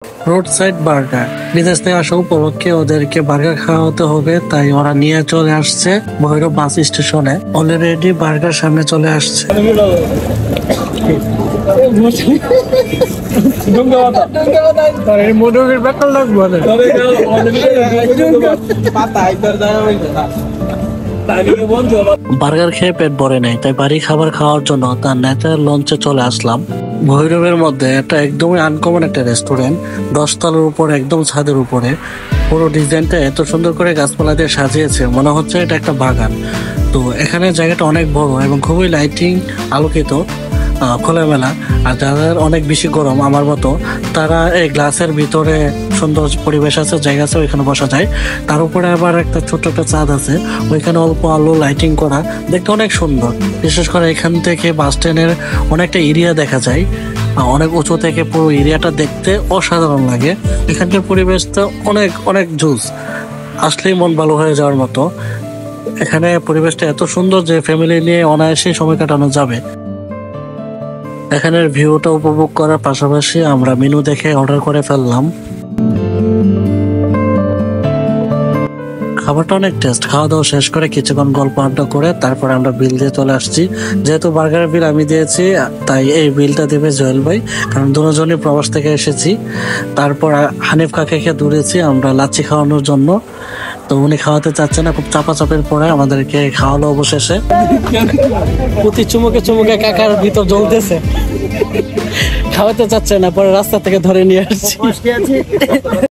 Road side burger, বিদেশ থেকে আসা উপলক্ষে ওদেরকে বার্গার খাওয়াতে হবে, তাই ওরা নিয়ে চলে আসছে ভৈরব বাস স্টেশনে। অলরেডি বার্গার সামনে চলে আসছে। বার্গার খেয়ে পেট ভরে নেই, তাই বাড়ি খাবার খাওয়ার জন্য তার ন্যাচারাল লঞ্চে চলে আসলাম। ভৈরবের মধ্যে একটা একদমই আনকমন একটা রেস্টুরেন্ট, 10 তলার উপর, একদম ছাদের উপরে। পুরো ডিজাইনটা এত সুন্দর করে গাছপালা দিয়ে সাজিয়েছে, মনে হচ্ছে এটা একটা বাগান। তো এখানে জায়গাটা অনেক বড় এবং খুবই লাইটিং আলোকিত, খোলামেলা। আর যাদের অনেক বেশি গরম আমার মতো, তারা এই গ্লাসের ভিতরে সুন্দর পরিবেশ আছে, জায়গা আছে, ওইখানে বসা যায়। তার উপরে আবার একটা ছোট্ট একটা ছাদ আছে, ওইখানে অল্প আলো লাইটিং করা, দেখতে অনেক সুন্দর। বিশেষ করে এখান থেকে বাস স্ট্যান্ডের অনেকটা এরিয়া দেখা যায়, অনেক উঁচু থেকে পুরো এরিয়াটা দেখতে অসাধারণ লাগে। এখানকার পরিবেশটা অনেক অনেক জুস, আসলেই মন ভালো হয়ে যাওয়ার মতো। এখানে পরিবেশটা এত সুন্দর যে ফ্যামিলি নিয়ে অনায়াসে সময় কাটানো যাবে। এখানের ভিউটা উপভোগ করার পাশাপাশি আমরা মেনু দেখে অর্ডার করে ফেললাম। খাবারটা অনেক টেস্ট। খাওয়া দাওয়া শেষ করে কিছুক্ষণ গল্প আড্ডা করে তারপর আমরা বিল দিয়ে চলে আসছি। যেহেতু বার্গারের বিল আমি দিয়েছি, তাই এই বিলটা দেবে জয়েল ভাই, কারণ দুজনই প্রবাস থেকে এসেছি। তারপর হানিফ কাকাকে দূরেছি আমরা লাচ্ছি খাওয়ানোর জন্য, তো উনি খাওয়াতে চাচ্ছে না, খুব চাপাচাপের পরে আমাদেরকে খাওয়ালো অবশেষে। প্রতি চুমুকে চুমুকে কাকার ভিতর জ্বলতেছে, খাওয়াতে চাচ্ছে না, পরে রাস্তা থেকে ধরে নিয়ে আসছি।